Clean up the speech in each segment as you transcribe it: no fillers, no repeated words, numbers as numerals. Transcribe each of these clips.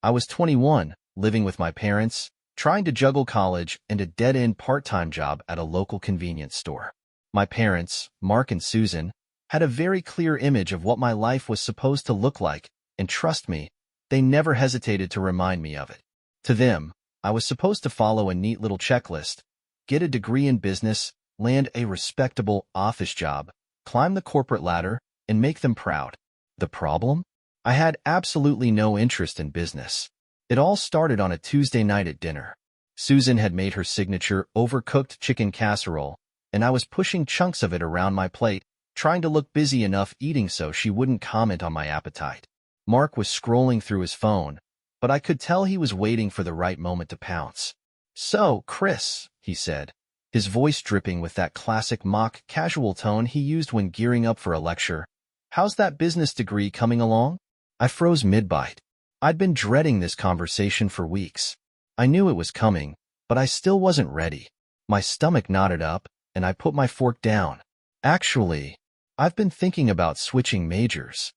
I was 21, living with my parents, trying to juggle college and a dead-end part-time job at a local convenience store. My parents, Mark and Susan, had a very clear image of what my life was supposed to look like, and trust me, they never hesitated to remind me of it. To them, I was supposed to follow a neat little checklist, get a degree in business, land a respectable office job, climb the corporate ladder, and make them proud. The problem? I had absolutely no interest in business. It all started on a Tuesday night at dinner. Susan had made her signature overcooked chicken casserole, and I was pushing chunks of it around my plate, trying to look busy enough eating so she wouldn't comment on my appetite. Mark was scrolling through his phone, but I could tell he was waiting for the right moment to pounce. "So, Chris," he said, his voice dripping with that classic mock casual tone he used when gearing up for a lecture, "how's that business degree coming along?" I froze mid-bite. I'd been dreading this conversation for weeks. I knew it was coming, but I still wasn't ready. My stomach knotted up, and I put my fork down. "Actually, I've been thinking about switching majors."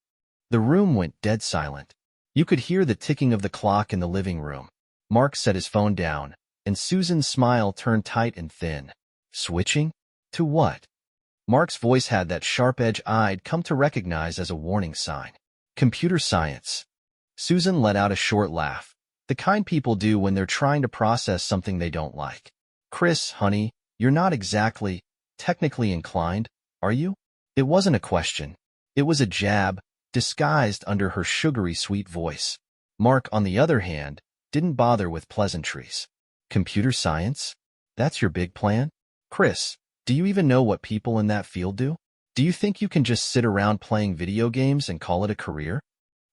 The room went dead silent. You could hear the ticking of the clock in the living room. Mark set his phone down, and Susan's smile turned tight and thin. "Switching? To what?" Mark's voice had that sharp edge I'd come to recognize as a warning sign. "Computer science." Susan let out a short laugh, the kind people do when they're trying to process something they don't like. "Chris, honey, you're not exactly technically inclined, are you?" It wasn't a question. It was a jab, disguised under her sugary sweet voice. Mark, on the other hand, didn't bother with pleasantries. "Computer science? That's your big plan? Chris, do you even know what people in that field do? Do you think you can just sit around playing video games and call it a career?"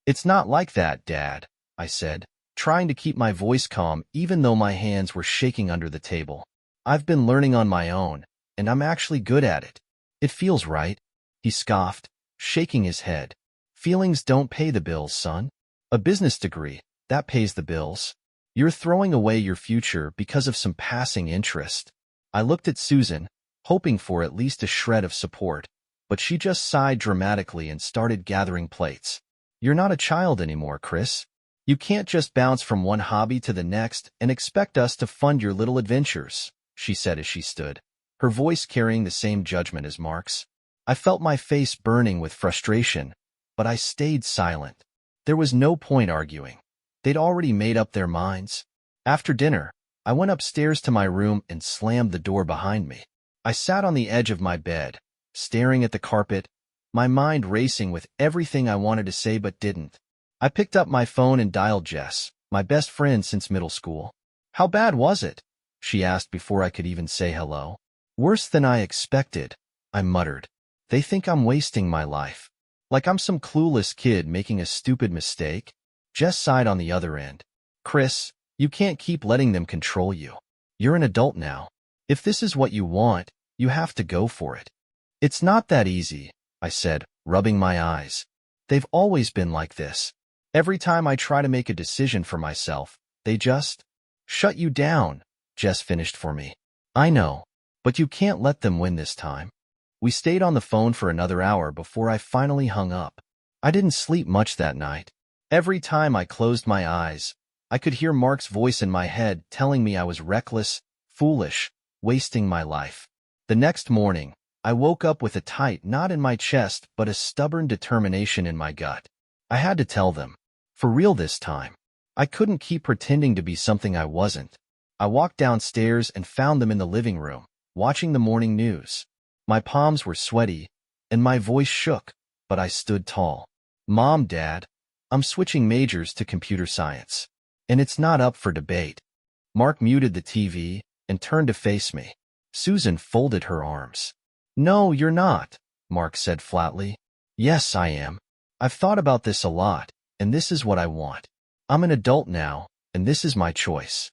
"It's not like that, Dad," I said, trying to keep my voice calm even though my hands were shaking under the table. "I've been learning on my own, and I'm actually good at it. It feels right." He scoffed, shaking his head. "Feelings don't pay the bills, son. A business degree, that pays the bills. You're throwing away your future because of some passing interest." I looked at Susan, hoping for at least a shred of support, but she just sighed dramatically and started gathering plates. "You're not a child anymore, Chris. You can't just bounce from one hobby to the next and expect us to fund your little adventures," she said as she stood, her voice carrying the same judgment as Mark's. I felt my face burning with frustration, but I stayed silent. There was no point arguing. They'd already made up their minds. After dinner, I went upstairs to my room and slammed the door behind me. I sat on the edge of my bed, staring at the carpet, my mind racing with everything I wanted to say but didn't. I picked up my phone and dialed Jess, my best friend since middle school. "How bad was it?" she asked before I could even say hello. "Worse than I expected," I muttered. "They think I'm wasting my life. Like I'm some clueless kid making a stupid mistake." Jess sighed on the other end. "Chris, you can't keep letting them control you. You're an adult now. If this is what you want, you have to go for it." "It's not that easy," I said, rubbing my eyes. "They've always been like this. Every time I try to make a decision for myself, they just shut you down," Jess finished for me. "I know, but you can't let them win this time." We stayed on the phone for another hour before I finally hung up. I didn't sleep much that night. Every time I closed my eyes, I could hear Mark's voice in my head telling me I was reckless, foolish, wasting my life. The next morning, I woke up with a tight knot in my chest but a stubborn determination in my gut. I had to tell them. For real this time. I couldn't keep pretending to be something I wasn't. I walked downstairs and found them in the living room, watching the morning news. My palms were sweaty, and my voice shook, but I stood tall. "Mom, Dad, I'm switching majors to computer science, and it's not up for debate." Mark muted the TV and turned to face me. Susan folded her arms. "No, you're not," Mark said flatly. "Yes, I am. I've thought about this a lot, and this is what I want. I'm an adult now, and this is my choice."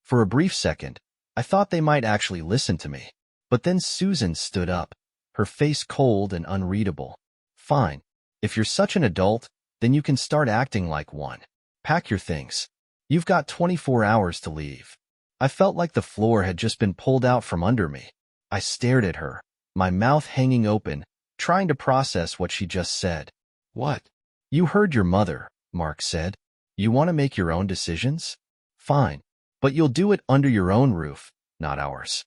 For a brief second, I thought they might actually listen to me. But then Susan stood up, her face cold and unreadable. "Fine. If you're such an adult, then you can start acting like one. Pack your things. You've got 24 hours to leave." I felt like the floor had just been pulled out from under me. I stared at her, my mouth hanging open, trying to process what she just said. "What?" "You heard your mother," Mark said. You want to make your own decisions? Fine. But you'll do it under your own roof, not ours.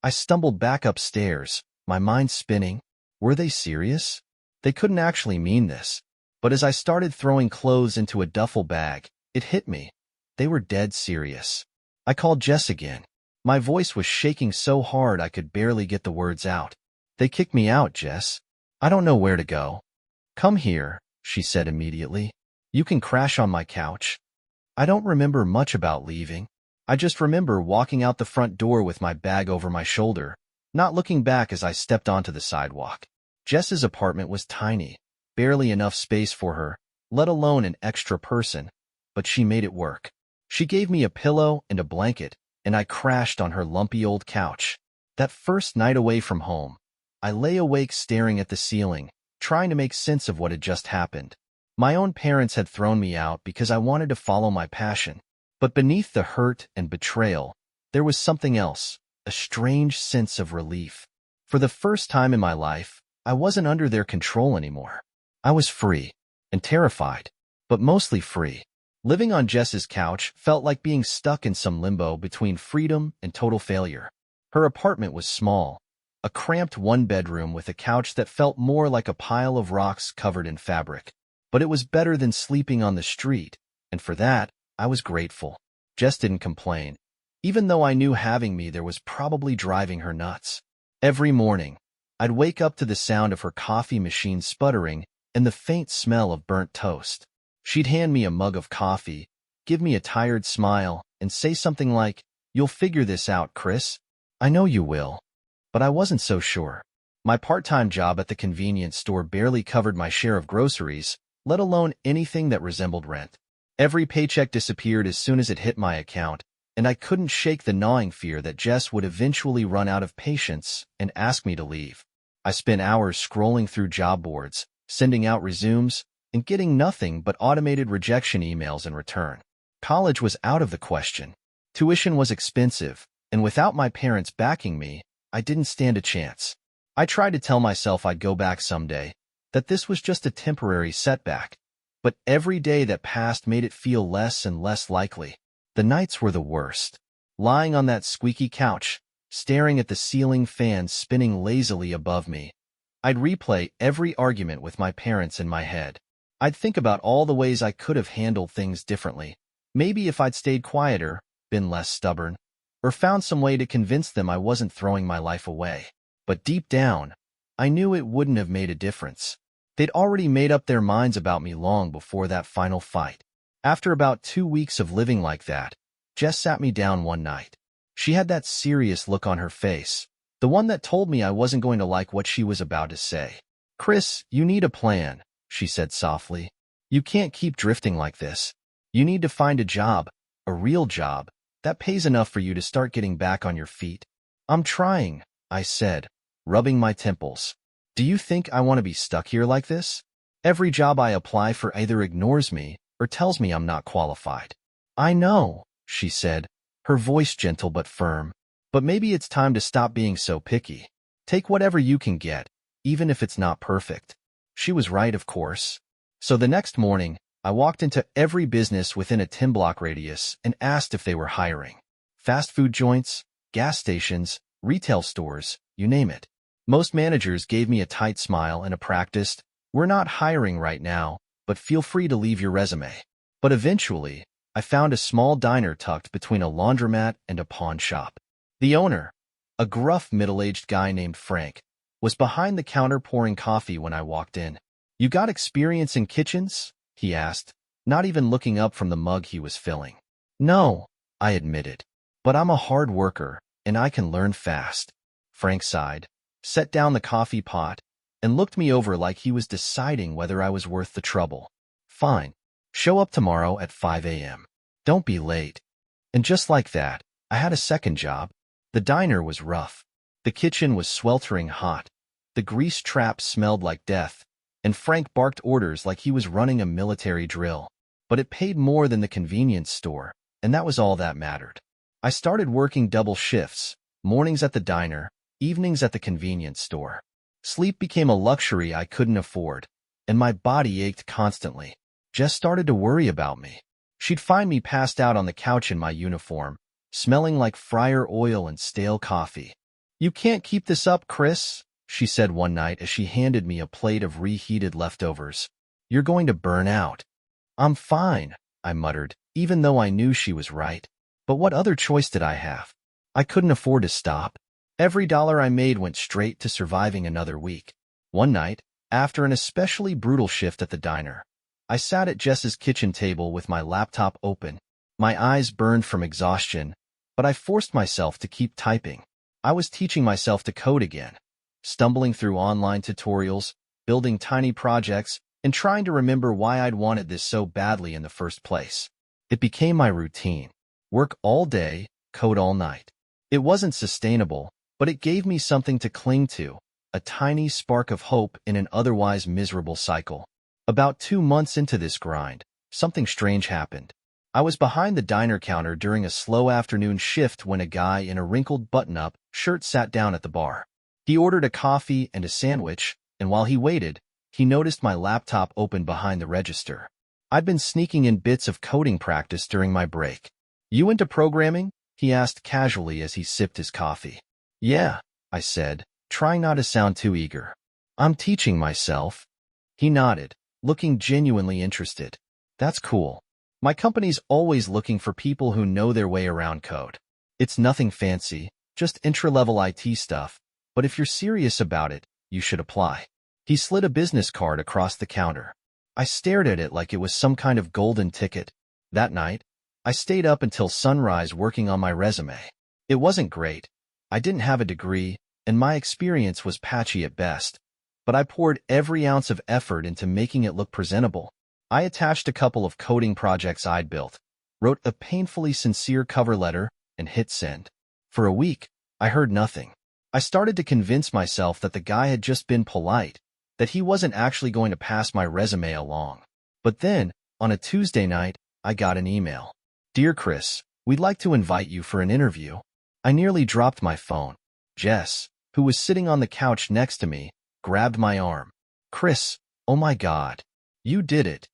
I stumbled back upstairs, my mind spinning. Were they serious? They couldn't actually mean this. But as I started throwing clothes into a duffel bag, it hit me. They were dead serious. I called Jess again. My voice was shaking so hard I could barely get the words out. They kicked me out, Jess. I don't know where to go. Come here, she said immediately. You can crash on my couch. I don't remember much about leaving. I just remember walking out the front door with my bag over my shoulder, not looking back as I stepped onto the sidewalk. Jess's apartment was tiny, barely enough space for her, let alone an extra person, but she made it work. She gave me a pillow and a blanket, and I crashed on her lumpy old couch. That first night away from home, I lay awake staring at the ceiling, trying to make sense of what had just happened. My own parents had thrown me out because I wanted to follow my passion. But beneath the hurt and betrayal, there was something else, a strange sense of relief. For the first time in my life, I wasn't under their control anymore. I was free and terrified, but mostly free. Living on Jess's couch felt like being stuck in some limbo between freedom and total failure. Her apartment was small, a cramped one-bedroom with a couch that felt more like a pile of rocks covered in fabric. But it was better than sleeping on the street, and for that, I was grateful. Jess didn't complain, even though I knew having me there was probably driving her nuts. Every morning, I'd wake up to the sound of her coffee machine sputtering and the faint smell of burnt toast. She'd hand me a mug of coffee, give me a tired smile, and say something like, "You'll figure this out, Chris." I know you will. But I wasn't so sure. My part-time job at the convenience store barely covered my share of groceries, let alone anything that resembled rent. Every paycheck disappeared as soon as it hit my account, and I couldn't shake the gnawing fear that Jess would eventually run out of patience and ask me to leave. I spent hours scrolling through job boards, sending out resumes, and getting nothing but automated rejection emails in return. College was out of the question. Tuition was expensive, and without my parents backing me, I didn't stand a chance. I tried to tell myself I'd go back someday, that this was just a temporary setback, but every day that passed made it feel less and less likely. The nights were the worst. Lying on that squeaky couch, staring at the ceiling fan spinning lazily above me, I'd replay every argument with my parents in my head. I'd think about all the ways I could have handled things differently. Maybe if I'd stayed quieter, been less stubborn, or found some way to convince them I wasn't throwing my life away. But deep down, I knew it wouldn't have made a difference. They'd already made up their minds about me long before that final fight. After about 2 weeks of living like that, Jess sat me down one night. She had that serious look on her face, the one that told me I wasn't going to like what she was about to say. "Chris, you need a plan," she said softly. "You can't keep drifting like this. You need to find a job, a real job, that pays enough for you to start getting back on your feet." "I'm trying," I said, rubbing my temples. "Do you think I want to be stuck here like this? Every job I apply for either ignores me or tells me I'm not qualified." "I know," she said, her voice gentle but firm. "But maybe it's time to stop being so picky. Take whatever you can get, even if it's not perfect." She was right, of course. So the next morning, I walked into every business within a 10-block radius and asked if they were hiring. Fast food joints, gas stations, retail stores, you name it. Most managers gave me a tight smile and a practiced, "We're not hiring right now, but feel free to leave your resume." But eventually, I found a small diner tucked between a laundromat and a pawn shop. The owner, a gruff middle-aged guy named Frank, was behind the counter pouring coffee when I walked in. "You got experience in kitchens?" he asked, not even looking up from the mug he was filling. "No," I admitted, "but I'm a hard worker, and I can learn fast." Frank sighed, set down the coffee pot, and looked me over like he was deciding whether I was worth the trouble. "Fine. Show up tomorrow at 5 a.m. Don't be late." And just like that, I had a second job. The diner was rough. The kitchen was sweltering hot. The grease trap smelled like death, and Frank barked orders like he was running a military drill. But it paid more than the convenience store, and that was all that mattered. I started working double shifts, mornings at the diner, evenings at the convenience store. Sleep became a luxury I couldn't afford, and my body ached constantly. Jess started to worry about me. She'd find me passed out on the couch in my uniform, smelling like fryer oil and stale coffee. "You can't keep this up, Chris," she said one night as she handed me a plate of reheated leftovers. "You're going to burn out." "I'm fine," I muttered, even though I knew she was right. But what other choice did I have? I couldn't afford to stop. Every dollar I made went straight to surviving another week. One night, after an especially brutal shift at the diner, I sat at Jess's kitchen table with my laptop open. My eyes burned from exhaustion, but I forced myself to keep typing. I was teaching myself to code again, stumbling through online tutorials, building tiny projects, and trying to remember why I'd wanted this so badly in the first place. It became my routine. Work all day, code all night. It wasn't sustainable, but it gave me something to cling to, a tiny spark of hope in an otherwise miserable cycle. About 2 months into this grind, something strange happened. I was behind the diner counter during a slow afternoon shift when a guy in a wrinkled button-up shirt sat down at the bar. He ordered a coffee and a sandwich, and while he waited, he noticed my laptop open behind the register. I'd been sneaking in bits of coding practice during my break. "You into programming?" he asked casually as he sipped his coffee. "Yeah," I said, trying not to sound too eager. "I'm teaching myself." He nodded, looking genuinely interested. "That's cool. My company's always looking for people who know their way around code. It's nothing fancy, just entry-level IT stuff, but if you're serious about it, you should apply." He slid a business card across the counter. I stared at it like it was some kind of golden ticket. That night, I stayed up until sunrise working on my resume. It wasn't great. I didn't have a degree, and my experience was patchy at best, but I poured every ounce of effort into making it look presentable. I attached a couple of coding projects I'd built, wrote a painfully sincere cover letter, and hit send. For a week, I heard nothing. I started to convince myself that the guy had just been polite, that he wasn't actually going to pass my resume along. But then, on a Tuesday night, I got an email. "Dear Chris, we'd like to invite you for an interview." I nearly dropped my phone. Jess, who was sitting on the couch next to me, grabbed my arm. "Chris, oh my God. You did it."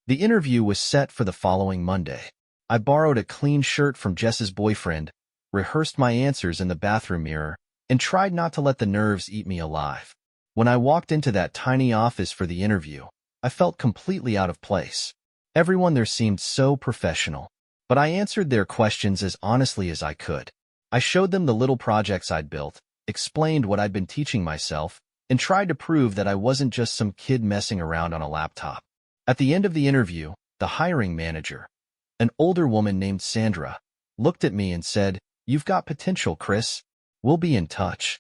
The interview was set for the following Monday. I borrowed a clean shirt from Jess's boyfriend, rehearsed my answers in the bathroom mirror, and tried not to let the nerves eat me alive. When I walked into that tiny office for the interview, I felt completely out of place. Everyone there seemed so professional, but I answered their questions as honestly as I could. I showed them the little projects I'd built, explained what I'd been teaching myself, and tried to prove that I wasn't just some kid messing around on a laptop. At the end of the interview, the hiring manager, an older woman named Sandra, looked at me and said, "You've got potential, Chris. We'll be in touch."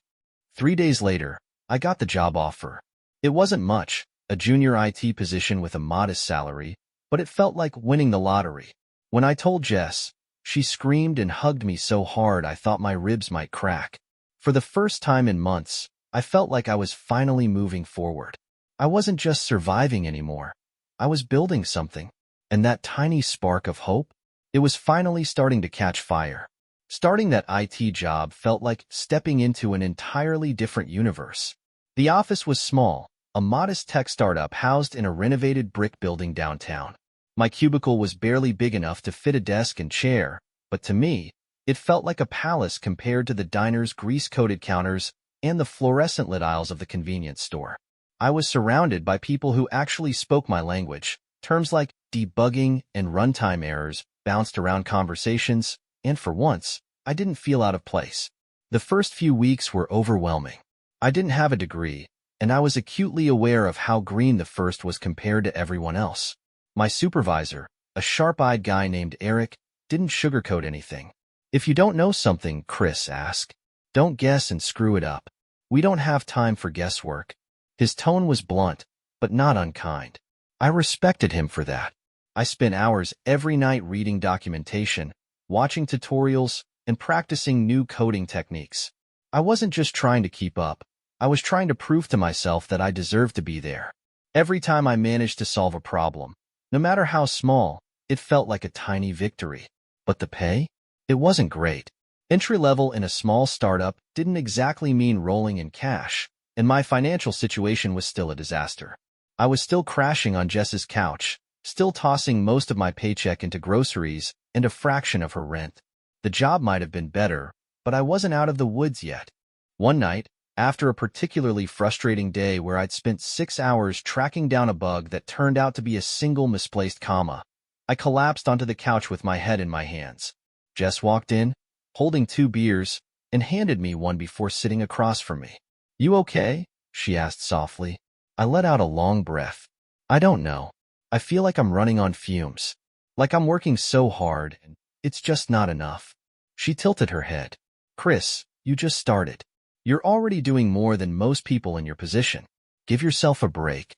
3 days later, I got the job offer. It wasn't much, a junior IT position with a modest salary, but it felt like winning the lottery. When I told Jess, she screamed and hugged me so hard I thought my ribs might crack. For the first time in months, I felt like I was finally moving forward. I wasn't just surviving anymore. I was building something. And that tiny spark of hope? It was finally starting to catch fire. Starting that IT job felt like stepping into an entirely different universe. The office was small, a modest tech startup housed in a renovated brick building downtown. My cubicle was barely big enough to fit a desk and chair, but to me, it felt like a palace compared to the diner's grease-coated counters and the fluorescent-lit aisles of the convenience store. I was surrounded by people who actually spoke my language. Terms like debugging and runtime errors bounced around conversations, and for once, I didn't feel out of place. The first few weeks were overwhelming. I didn't have a degree, and I was acutely aware of how green the first was compared to everyone else. My supervisor, a sharp-eyed guy named Eric, didn't sugarcoat anything. "If you don't know something," Chris asked, "don't guess and screw it up. We don't have time for guesswork." His tone was blunt, but not unkind. I respected him for that. I spent hours every night reading documentation, watching tutorials, and practicing new coding techniques. I wasn't just trying to keep up. I was trying to prove to myself that I deserved to be there. Every time I managed to solve a problem, no matter how small, it felt like a tiny victory. But the pay? It wasn't great. Entry-level in a small startup didn't exactly mean rolling in cash, and my financial situation was still a disaster. I was still crashing on Jess's couch, still tossing most of my paycheck into groceries and a fraction of her rent. The job might have been better, but I wasn't out of the woods yet. One night, after a particularly frustrating day where I'd spent 6 hours tracking down a bug that turned out to be a single misplaced comma, I collapsed onto the couch with my head in my hands. Jess walked in, holding 2 beers, and handed me one before sitting across from me. "You okay?" she asked softly. I let out a long breath. "I don't know. I feel like I'm running on fumes. Like I'm working so hard, and it's just not enough." She tilted her head. "Chris, you just started. You're already doing more than most people in your position. Give yourself a break."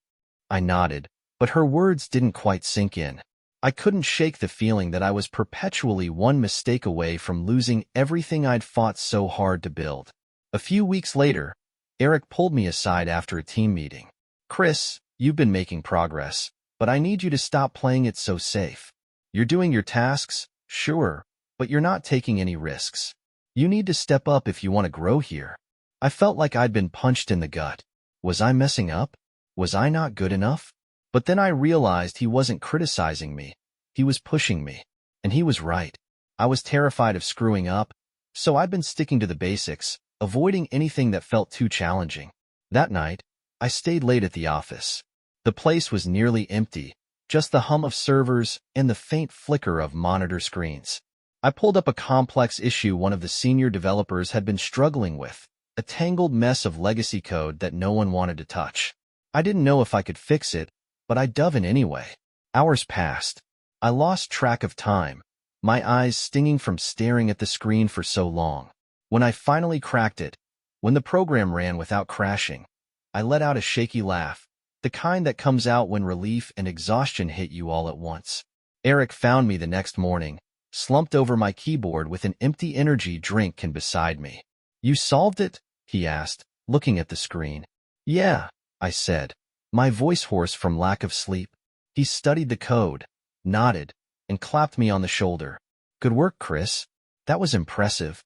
I nodded, but her words didn't quite sink in. I couldn't shake the feeling that I was perpetually one mistake away from losing everything I'd fought so hard to build. A few weeks later, Eric pulled me aside after a team meeting. "Chris, you've been making progress, but I need you to stop playing it so safe. You're doing your tasks, sure, but you're not taking any risks. You need to step up if you want to grow here." I felt like I'd been punched in the gut. Was I messing up? Was I not good enough? But then I realized he wasn't criticizing me. He was pushing me. And he was right. I was terrified of screwing up, so I'd been sticking to the basics, avoiding anything that felt too challenging. That night, I stayed late at the office. The place was nearly empty, just the hum of servers and the faint flicker of monitor screens. I pulled up a complex issue one of the senior developers had been struggling with, a tangled mess of legacy code that no one wanted to touch. I didn't know if I could fix it, but I dove in anyway. Hours passed. I lost track of time, my eyes stinging from staring at the screen for so long. When I finally cracked it, when the program ran without crashing, I let out a shaky laugh, the kind that comes out when relief and exhaustion hit you all at once. Eric found me the next morning, slumped over my keyboard with an empty energy drink can beside me. "You solved it?" he asked, looking at the screen. "Yeah," I said, my voice hoarse from lack of sleep. He studied the code, nodded, and clapped me on the shoulder. "Good work, Chris. That was impressive."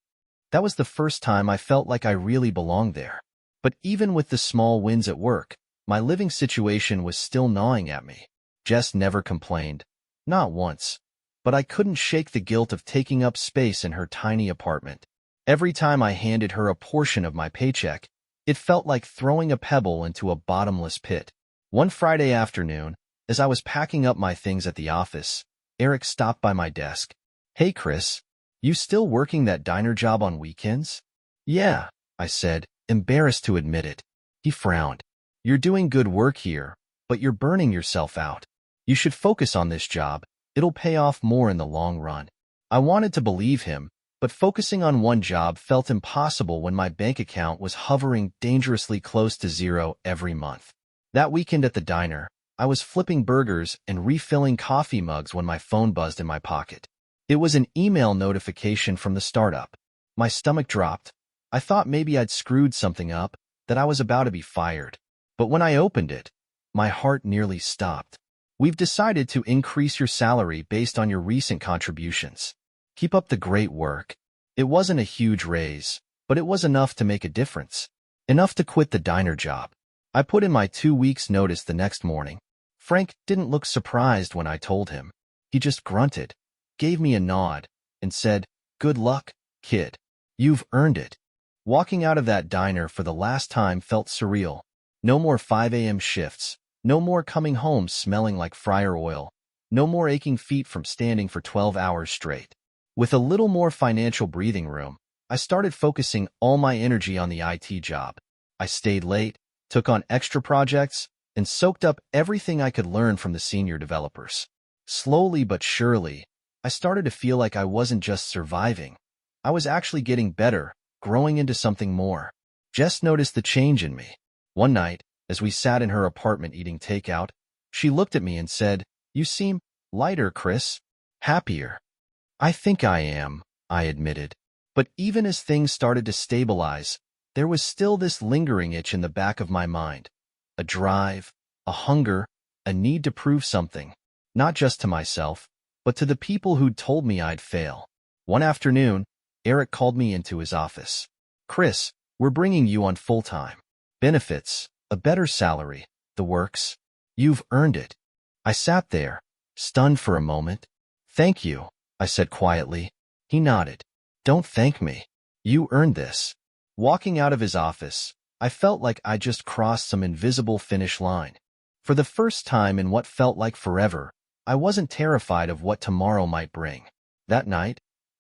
That was the first time I felt like I really belonged there. But even with the small wins at work, my living situation was still gnawing at me. Jess never complained. Not once. But I couldn't shake the guilt of taking up space in her tiny apartment. Every time I handed her a portion of my paycheck, it felt like throwing a pebble into a bottomless pit. One Friday afternoon, as I was packing up my things at the office, Eric stopped by my desk. "Hey, Chris, you still working that diner job on weekends?" "Yeah," I said, embarrassed to admit it. He frowned. "You're doing good work here, but you're burning yourself out. You should focus on this job. It'll pay off more in the long run." I wanted to believe him, but focusing on one job felt impossible when my bank account was hovering dangerously close to zero every month. That weekend at the diner, I was flipping burgers and refilling coffee mugs when my phone buzzed in my pocket. It was an email notification from the startup. My stomach dropped. I thought maybe I'd screwed something up, that I was about to be fired. But when I opened it, my heart nearly stopped. "We've decided to increase your salary based on your recent contributions. Keep up the great work." It wasn't a huge raise, but it was enough to make a difference. Enough to quit the diner job. I put in my 2 weeks' notice the next morning. Frank didn't look surprised when I told him. He just grunted, gave me a nod, and said, "Good luck, kid. You've earned it." Walking out of that diner for the last time felt surreal. No more 5 a.m. shifts. No more coming home smelling like fryer oil. No more aching feet from standing for 12 hours straight. With a little more financial breathing room, I started focusing all my energy on the IT job. I stayed late, took on extra projects, and soaked up everything I could learn from the senior developers. Slowly but surely, I started to feel like I wasn't just surviving. I was actually getting better, growing into something more. Jess noticed the change in me. One night, as we sat in her apartment eating takeout, she looked at me and said, "You seem lighter, Chris. Happier." "I think I am," I admitted. But even as things started to stabilize, there was still this lingering itch in the back of my mind. A drive, a hunger, a need to prove something, not just to myself, but to the people who'd told me I'd fail. One afternoon, Eric called me into his office. "Chris, we're bringing you on full-time. Benefits, a better salary, the works. You've earned it." I sat there, stunned for a moment. "Thank you," I said quietly. He nodded. "Don't thank me. You earned this." Walking out of his office, I felt like I just crossed some invisible finish line. For the first time in what felt like forever, I wasn't terrified of what tomorrow might bring. That night,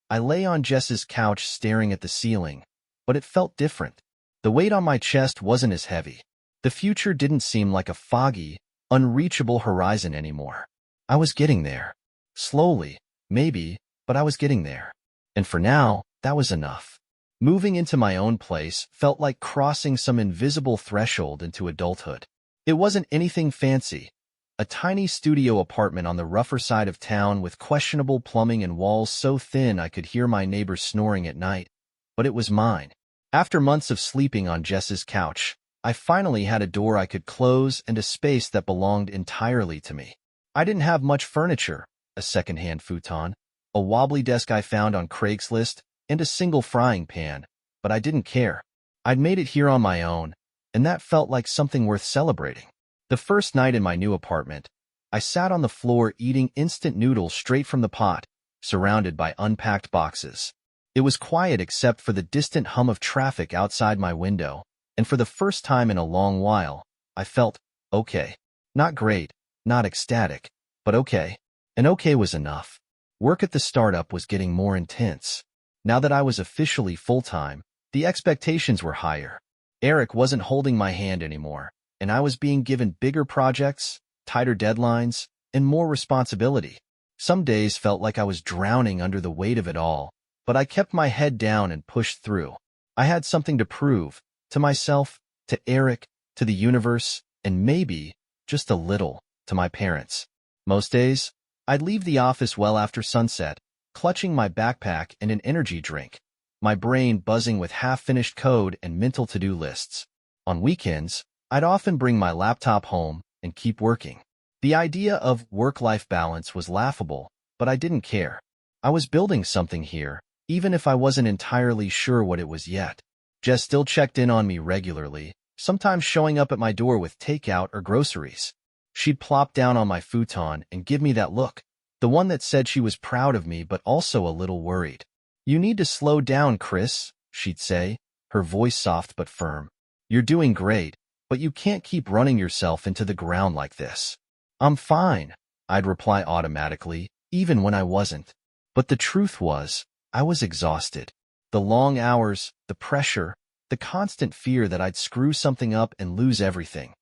I lay on Jess's couch staring at the ceiling, but it felt different. The weight on my chest wasn't as heavy. The future didn't seem like a foggy, unreachable horizon anymore. I was getting there. Slowly, maybe, but I was getting there. And for now, that was enough. Moving into my own place felt like crossing some invisible threshold into adulthood. It wasn't anything fancy. A tiny studio apartment on the rougher side of town with questionable plumbing and walls so thin I could hear my neighbors snoring at night. But it was mine. After months of sleeping on Jess's couch, I finally had a door I could close and a space that belonged entirely to me. I didn't have much furniture, a second-hand futon, a wobbly desk I found on Craigslist, and a single frying pan, but I didn't care. I'd made it here on my own, and that felt like something worth celebrating. The first night in my new apartment, I sat on the floor eating instant noodles straight from the pot, surrounded by unpacked boxes. It was quiet except for the distant hum of traffic outside my window, and for the first time in a long while, I felt okay. Not great, not ecstatic, but okay. And okay was enough. Work at the startup was getting more intense. Now that I was officially full-time, the expectations were higher. Eric wasn't holding my hand anymore, and I was being given bigger projects, tighter deadlines, and more responsibility. Some days felt like I was drowning under the weight of it all, but I kept my head down and pushed through. I had something to prove, to myself, to Eric, to the universe, and maybe, just a little, to my parents. Most days, I'd leave the office well after sunset, clutching my backpack and an energy drink, my brain buzzing with half-finished code and mental to-do lists. On weekends, I'd often bring my laptop home and keep working. The idea of work-life balance was laughable, but I didn't care. I was building something here, even if I wasn't entirely sure what it was yet. Jess still checked in on me regularly, sometimes showing up at my door with takeout or groceries. She'd plop down on my futon and give me that look, the one that said she was proud of me but also a little worried. "You need to slow down, Chris," she'd say, her voice soft but firm. "You're doing great, but you can't keep running yourself into the ground like this." "I'm fine," I'd reply automatically, even when I wasn't. But the truth was, I was exhausted. The long hours, the pressure, the constant fear that I'd screw something up and lose everything.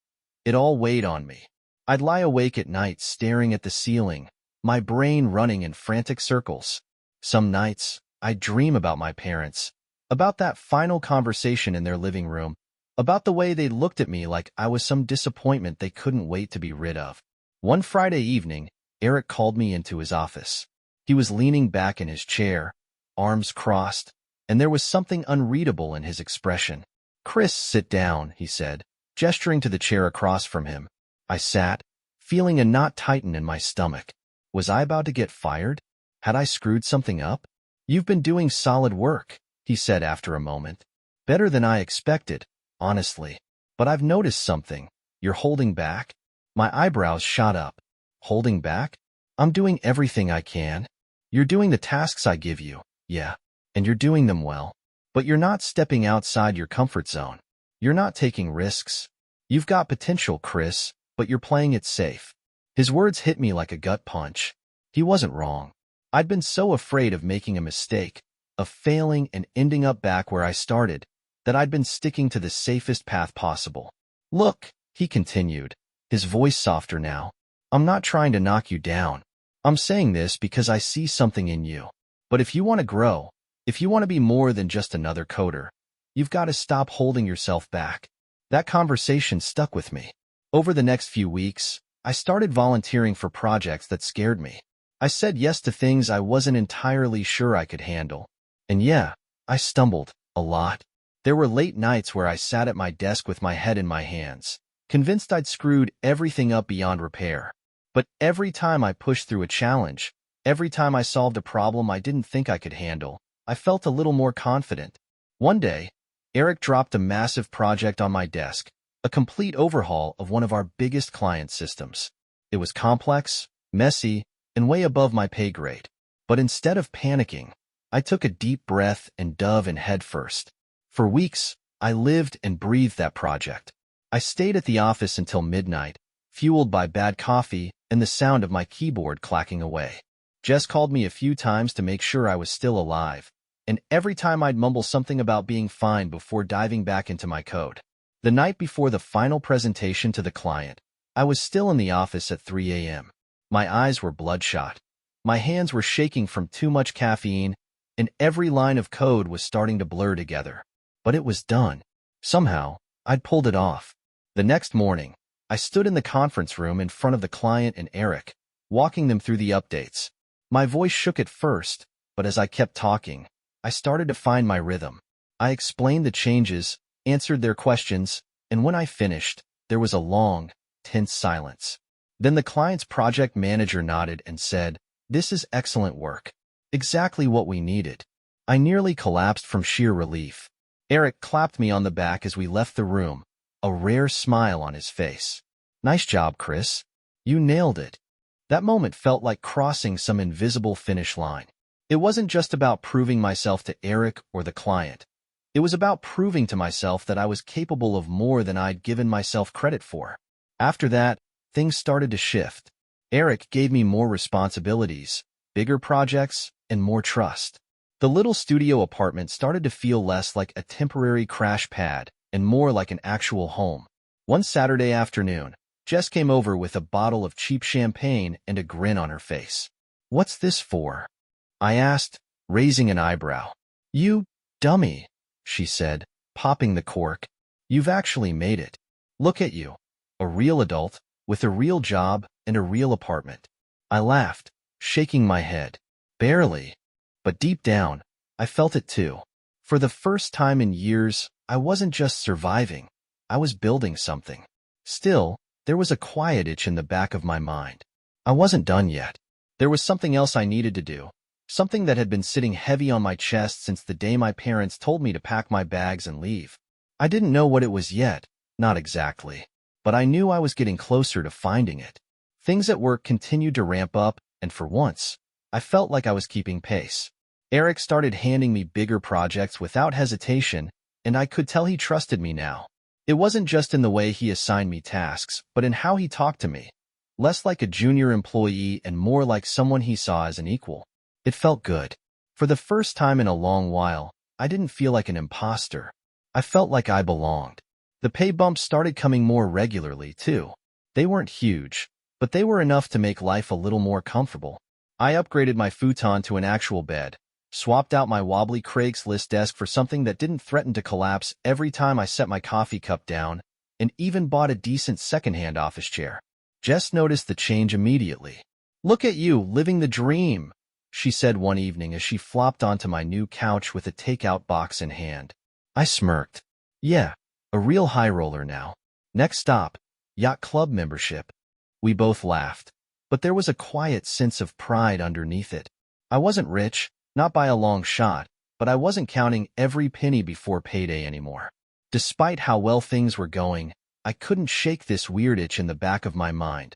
It all weighed on me. I'd lie awake at night staring at the ceiling, my brain running in frantic circles. Some nights, I'd dream about my parents, about that final conversation in their living room, about the way they looked at me like I was some disappointment they couldn't wait to be rid of. One Friday evening, Eric called me into his office. He was leaning back in his chair, arms crossed, and there was something unreadable in his expression. "Chris, sit down," he said, gesturing to the chair across from him. I sat, feeling a knot tighten in my stomach. Was I about to get fired? Had I screwed something up? "You've been doing solid work," he said after a moment. "Better than I expected, honestly. But I've noticed something. You're holding back?" My eyebrows shot up. "Holding back? I'm doing everything I can. You're doing the tasks I give you, yeah, and you're doing them well. But you're not stepping outside your comfort zone. You're not taking risks. You've got potential, Chris, but you're playing it safe." His words hit me like a gut punch. He wasn't wrong. I'd been so afraid of making a mistake, of failing and ending up back where I started, that I'd been sticking to the safest path possible. "Look," he continued, his voice softer now, "I'm not trying to knock you down. I'm saying this because I see something in you. But if you want to grow, if you want to be more than just another coder, you've got to stop holding yourself back." That conversation stuck with me. Over the next few weeks, I started volunteering for projects that scared me. I said yes to things I wasn't entirely sure I could handle. And yeah, I stumbled a lot. There were late nights where I sat at my desk with my head in my hands, convinced I'd screwed everything up beyond repair. But every time I pushed through a challenge, every time I solved a problem I didn't think I could handle, I felt a little more confident. One day, Eric dropped a massive project on my desk, a complete overhaul of one of our biggest client systems. It was complex, messy, and way above my pay grade. But instead of panicking, I took a deep breath and dove in headfirst. For weeks, I lived and breathed that project. I stayed at the office until midnight, fueled by bad coffee and the sound of my keyboard clacking away. Jess called me a few times to make sure I was still alive, and every time I'd mumble something about being fine before diving back into my code. The night before the final presentation to the client, I was still in the office at 3 a.m. My eyes were bloodshot. My hands were shaking from too much caffeine, and every line of code was starting to blur together. But it was done. Somehow, I'd pulled it off. The next morning, I stood in the conference room in front of the client and Eric, walking them through the updates. My voice shook at first, but as I kept talking, I started to find my rhythm. I explained the changes, answered their questions, and when I finished, there was a long, tense silence. Then the client's project manager nodded and said, "This is excellent work. Exactly what we needed." I nearly collapsed from sheer relief. Eric clapped me on the back as we left the room, a rare smile on his face. "Nice job, Chris. You nailed it." That moment felt like crossing some invisible finish line. It wasn't just about proving myself to Eric or the client. It was about proving to myself that I was capable of more than I'd given myself credit for. After that, things started to shift. Eric gave me more responsibilities, bigger projects, and more trust. The little studio apartment started to feel less like a temporary crash pad and more like an actual home. One Saturday afternoon, Jess came over with a bottle of cheap champagne and a grin on her face. "What's this for?" I asked, raising an eyebrow. "You dummy," she said, popping the cork. "You've actually made it. Look at you, a real adult, with a real job and a real apartment." I laughed, shaking my head. Barely. But deep down, I felt it too. For the first time in years, I wasn't just surviving. I was building something. Still, there was a quiet itch in the back of my mind. I wasn't done yet. There was something else I needed to do, something that had been sitting heavy on my chest since the day my parents told me to pack my bags and leave. I didn't know what it was yet, not exactly, but I knew I was getting closer to finding it. Things at work continued to ramp up, and for once, I felt like I was keeping pace. Eric started handing me bigger projects without hesitation, and I could tell he trusted me now. It wasn't just in the way he assigned me tasks, but in how he talked to me. Less like a junior employee and more like someone he saw as an equal. It felt good. For the first time in a long while, I didn't feel like an imposter. I felt like I belonged. The pay bumps started coming more regularly, too. They weren't huge, but they were enough to make life a little more comfortable. I upgraded my futon to an actual bed, swapped out my wobbly Craigslist desk for something that didn't threaten to collapse every time I set my coffee cup down, and even bought a decent secondhand office chair. Jess noticed the change immediately. "Look at you, living the dream," she said one evening as she flopped onto my new couch with a takeout box in hand. I smirked. "Yeah, a real high roller now. Next stop, yacht club membership." We both laughed, but there was a quiet sense of pride underneath it. I wasn't rich, not by a long shot, but I wasn't counting every penny before payday anymore. Despite how well things were going, I couldn't shake this weird itch in the back of my mind,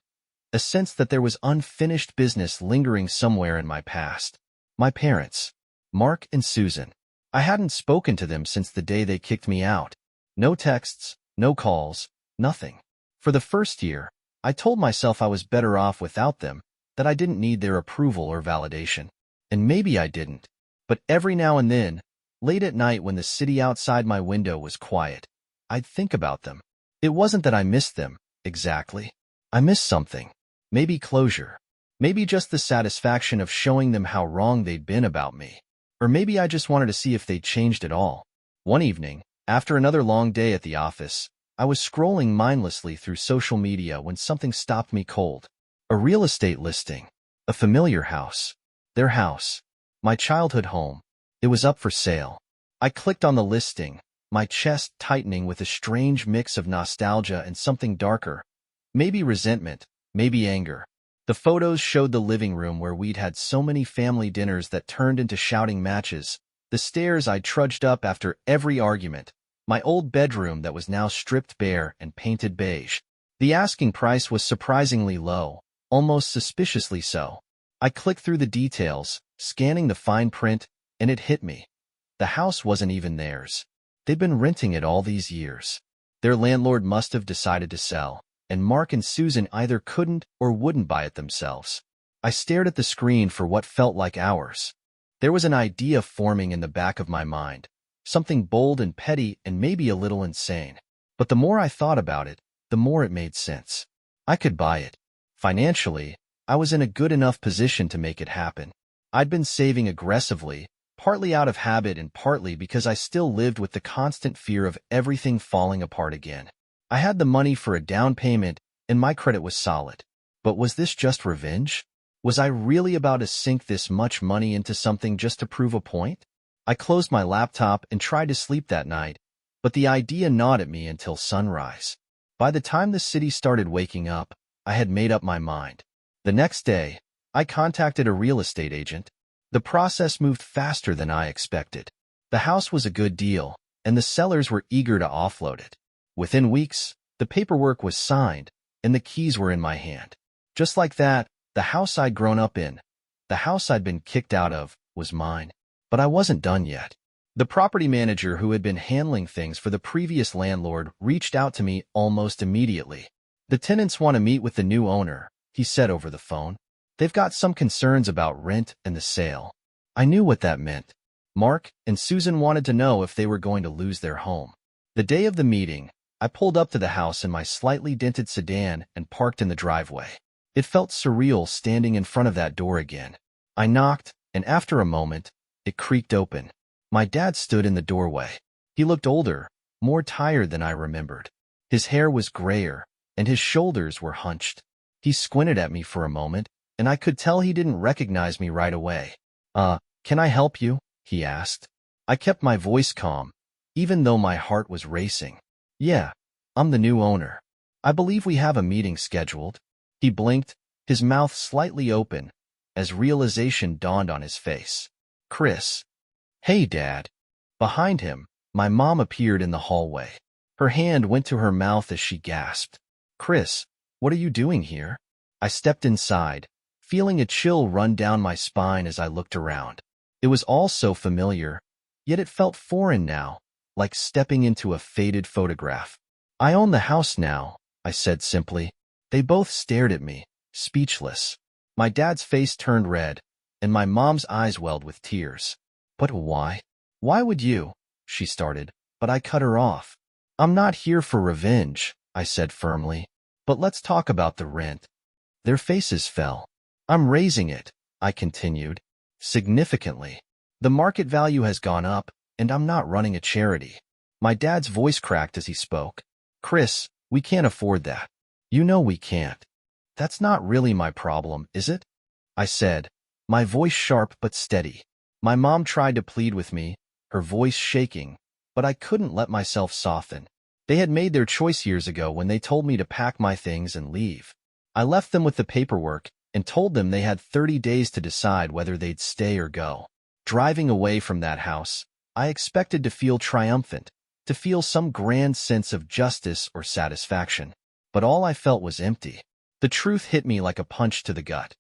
a sense that there was unfinished business lingering somewhere in my past. My parents, Mark and Susan. I hadn't spoken to them since the day they kicked me out. No texts, no calls, nothing. For the first year, I told myself I was better off without them, that I didn't need their approval or validation. And maybe I didn't. But every now and then, late at night when the city outside my window was quiet, I'd think about them. It wasn't that I missed them, exactly. I missed something. Maybe closure. Maybe just the satisfaction of showing them how wrong they'd been about me. Or maybe I just wanted to see if they'd changed at all. One evening, after another long day at the office, I was scrolling mindlessly through social media when something stopped me cold. A real estate listing. A familiar house. Their house. My childhood home. It was up for sale. I clicked on the listing, my chest tightening with a strange mix of nostalgia and something darker. Maybe resentment, maybe anger. The photos showed the living room where we'd had so many family dinners that turned into shouting matches, the stairs I trudged up after every argument, my old bedroom that was now stripped bare and painted beige. The asking price was surprisingly low, almost suspiciously so. I clicked through the details, scanning the fine print, and it hit me. The house wasn't even theirs. They'd been renting it all these years. Their landlord must have decided to sell, and Mark and Susan either couldn't or wouldn't buy it themselves. I stared at the screen for what felt like hours. There was an idea forming in the back of my mind, something bold and petty and maybe a little insane. But the more I thought about it, the more it made sense. I could buy it. Financially, I was in a good enough position to make it happen. I'd been saving aggressively, partly out of habit and partly because I still lived with the constant fear of everything falling apart again. I had the money for a down payment, and my credit was solid. But was this just revenge? Was I really about to sink this much money into something just to prove a point? I closed my laptop and tried to sleep that night, but the idea gnawed at me until sunrise. By the time the city started waking up, I had made up my mind. The next day, I contacted a real estate agent. The process moved faster than I expected. The house was a good deal, and the sellers were eager to offload it. Within weeks, the paperwork was signed, and the keys were in my hand. Just like that, the house I'd grown up in, the house I'd been kicked out of, was mine. But I wasn't done yet. The property manager who had been handling things for the previous landlord reached out to me almost immediately. "The tenants want to meet with the new owner," he said over the phone. "They've got some concerns about rent and the sale." I knew what that meant. Mark and Susan wanted to know if they were going to lose their home. The day of the meeting, I pulled up to the house in my slightly dented sedan and parked in the driveway. It felt surreal standing in front of that door again. I knocked, and after a moment, it creaked open. My dad stood in the doorway. He looked older, more tired than I remembered. His hair was grayer, and his shoulders were hunched. He squinted at me for a moment, and I could tell he didn't recognize me right away. Can I help you?" he asked. I kept my voice calm, even though my heart was racing. "Yeah, I'm the new owner. I believe we have a meeting scheduled." He blinked, his mouth slightly open, as realization dawned on his face. "Chris." "Hey, Dad." Behind him, my mom appeared in the hallway. Her hand went to her mouth as she gasped. "Chris, what are you doing here?" I stepped inside, feeling a chill run down my spine as I looked around. It was all so familiar, yet it felt foreign now, like stepping into a faded photograph. "I own the house now," I said simply. They both stared at me, speechless. My dad's face turned red, and my mom's eyes welled with tears. "But why?" "Why would you?" she started, but I cut her off. "I'm not here for revenge," I said firmly. "But let's talk about the rent." Their faces fell. "I'm raising it," I continued, "significantly. The market value has gone up, and I'm not running a charity." My dad's voice cracked as he spoke. "Chris, we can't afford that." "You know we can't." "That's not really my problem, is it?" I said, my voice sharp but steady. My mom tried to plead with me, her voice shaking, but I couldn't let myself soften. They had made their choice years ago when they told me to pack my things and leave. I left them with the paperwork and told them they had 30 days to decide whether they'd stay or go. Driving away from that house, I expected to feel triumphant, to feel some grand sense of justice or satisfaction. But all I felt was empty. The truth hit me like a punch to the gut.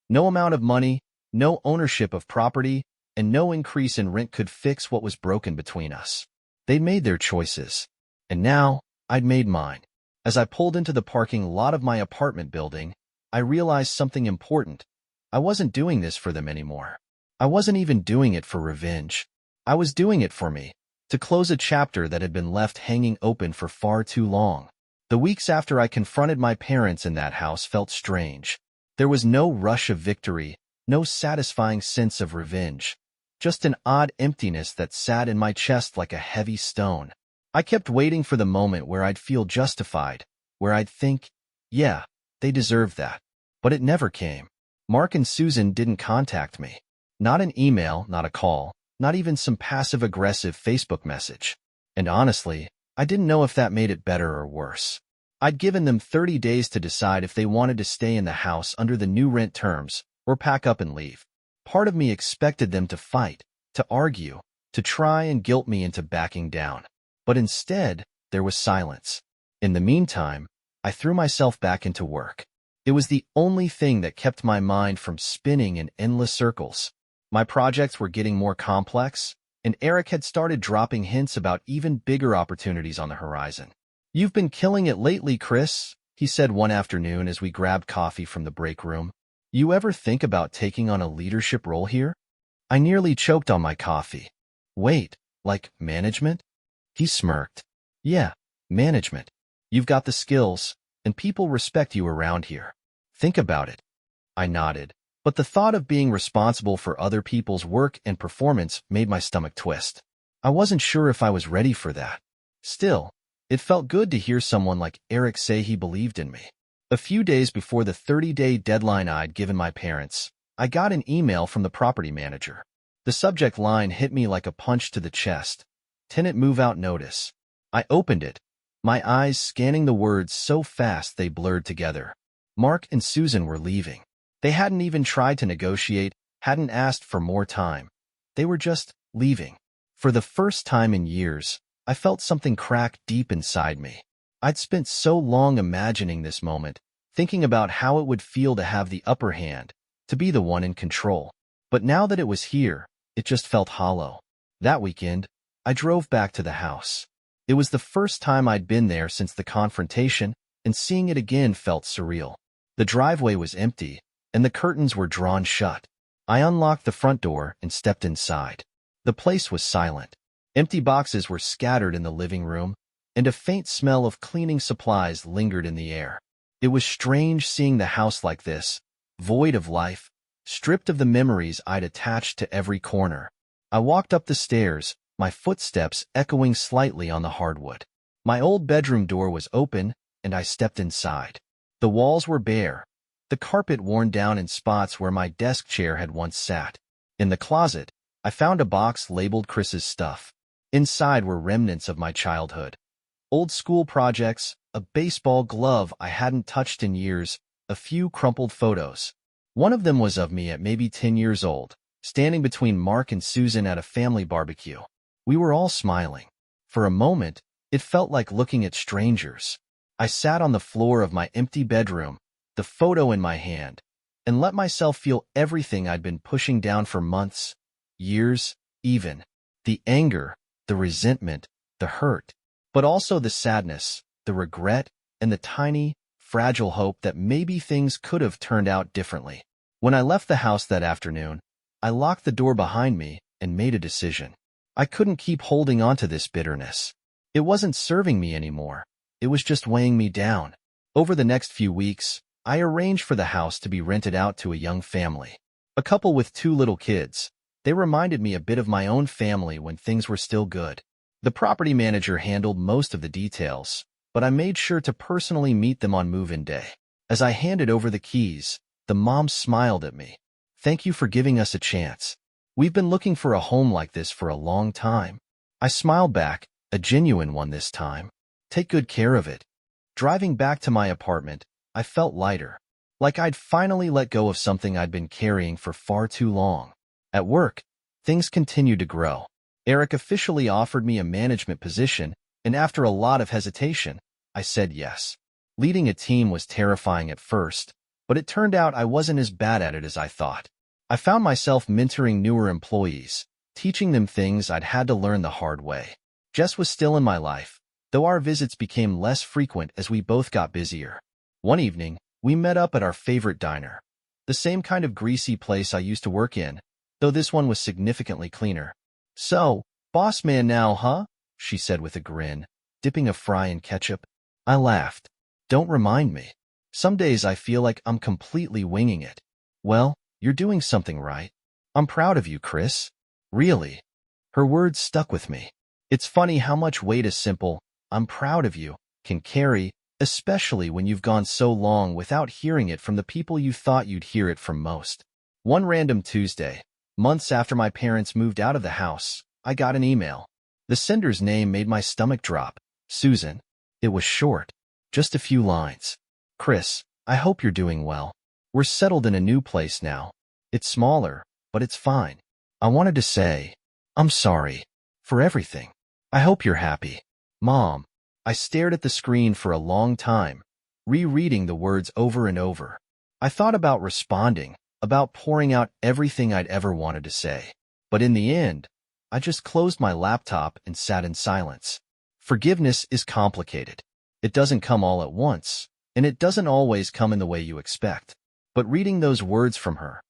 No amount of money, no ownership of property, and no increase in rent could fix what was broken between us. They'd made their choices, and now I'd made mine. As I pulled into the parking lot of my apartment building, I realized something important. I wasn't doing this for them anymore. I wasn't even doing it for revenge. I was doing it for me, to close a chapter that had been left hanging open for far too long. The weeks after I confronted my parents in that house felt strange. There was no rush of victory, no satisfying sense of revenge, just an odd emptiness that sat in my chest like a heavy stone. I kept waiting for the moment where I'd feel justified, where I'd think, yeah, they deserve that. But it never came. Mark and Susan didn't contact me. Not an email, not a call, not even some passive-aggressive Facebook message. And honestly, I didn't know if that made it better or worse. I'd given them 30 days to decide if they wanted to stay in the house under the new rent terms or pack up and leave. Part of me expected them to fight, to argue, to try and guilt me into backing down. But instead, there was silence. In the meantime, I threw myself back into work. It was the only thing that kept my mind from spinning in endless circles. My projects were getting more complex, and Eric had started dropping hints about even bigger opportunities on the horizon. "You've been killing it lately, Chris," he said one afternoon as we grabbed coffee from the break room. "You ever think about taking on a leadership role here?" I nearly choked on my coffee. "Wait, like management?" He smirked. "Yeah, management. You've got the skills, and people respect you around here. Think about it." I nodded, but the thought of being responsible for other people's work and performance made my stomach twist. I wasn't sure if I was ready for that. Still, it felt good to hear someone like Eric say he believed in me. A few days before the 30-day deadline I'd given my parents, I got an email from the property manager. The subject line hit me like a punch to the chest. "Tenant move-out notice." I opened it, my eyes scanning the words so fast they blurred together. Mark and Susan were leaving. They hadn't even tried to negotiate, hadn't asked for more time. They were just leaving. For the first time in years, I felt something crack deep inside me. I'd spent so long imagining this moment, thinking about how it would feel to have the upper hand, to be the one in control. But now that it was here, it just felt hollow. That weekend, I drove back to the house. It was the first time I'd been there since the confrontation, and seeing it again felt surreal. The driveway was empty, and the curtains were drawn shut. I unlocked the front door and stepped inside. The place was silent. Empty boxes were scattered in the living room, and a faint smell of cleaning supplies lingered in the air. It was strange seeing the house like this, void of life, stripped of the memories I'd attached to every corner. I walked up the stairs, my footsteps echoing slightly on the hardwood. My old bedroom door was open, and I stepped inside. The walls were bare, the carpet worn down in spots where my desk chair had once sat. In the closet, I found a box labeled Chris's stuff. Inside were remnants of my childhood. Old school projects, a baseball glove I hadn't touched in years, a few crumpled photos. One of them was of me at maybe 10 years old, standing between Mark and Susan at a family barbecue. We were all smiling. For a moment, it felt like looking at strangers. I sat on the floor of my empty bedroom, the photo in my hand, and let myself feel everything I'd been pushing down for months, years, even. The anger, the resentment, the hurt, but also the sadness, the regret, and the tiny, fragile hope that maybe things could have turned out differently. When I left the house that afternoon, I locked the door behind me and made a decision. I couldn't keep holding on to this bitterness. It wasn't serving me anymore. It was just weighing me down. Over the next few weeks, I arranged for the house to be rented out to a young family. A couple with 2 little kids. They reminded me a bit of my own family when things were still good. The property manager handled most of the details, but I made sure to personally meet them on move-in day. As I handed over the keys, the mom smiled at me. "Thank you for giving us a chance. We've been looking for a home like this for a long time." I smiled back, a genuine one this time. "Take good care of it." Driving back to my apartment, I felt lighter, like I'd finally let go of something I'd been carrying for far too long. At work, things continued to grow. Eric officially offered me a management position, and after a lot of hesitation, I said yes. Leading a team was terrifying at first, but it turned out I wasn't as bad at it as I thought. I found myself mentoring newer employees, teaching them things I'd had to learn the hard way. Jess was still in my life, though our visits became less frequent as we both got busier. One evening, we met up at our favorite diner. The same kind of greasy place I used to work in, though this one was significantly cleaner. "So, boss man now, huh?" she said with a grin, dipping a fry in ketchup. I laughed. "Don't remind me. Some days I feel like I'm completely winging it." "Well, you're doing something right. I'm proud of you, Chris." "Really?" Her words stuck with me. It's funny how much weight a simple, "I'm proud of you," can carry, especially when you've gone so long without hearing it from the people you thought you'd hear it from most. One random Tuesday, months after my parents moved out of the house, I got an email. The sender's name made my stomach drop. Susan. It was short. Just a few lines. "Chris, I hope you're doing well. We're settled in a new place now. It's smaller, but it's fine. I wanted to say, I'm sorry for everything. I hope you're happy. Mom." I stared at the screen for a long time, rereading the words over and over. I thought about responding, about pouring out everything I'd ever wanted to say. But in the end, I just closed my laptop and sat in silence. Forgiveness is complicated. It doesn't come all at once, and it doesn't always come in the way you expect. But reading those words from her,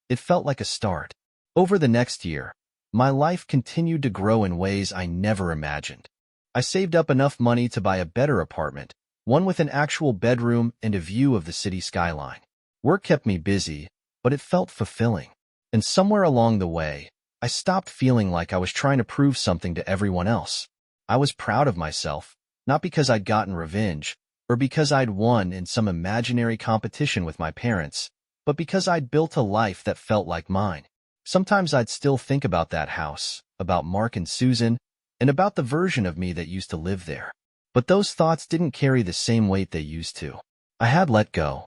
it felt like a start. Over the next year, my life continued to grow in ways I never imagined. I saved up enough money to buy a better apartment, one with an actual bedroom and a view of the city skyline. Work kept me busy, but it felt fulfilling. And somewhere along the way, I stopped feeling like I was trying to prove something to everyone else. I was proud of myself, not because I'd gotten revenge, or because I'd won in some imaginary competition with my parents, but because I'd built a life that felt like mine. Sometimes I'd still think about that house, about Mark and Susan, and about the version of me that used to live there. But those thoughts didn't carry the same weight they used to. I had let go.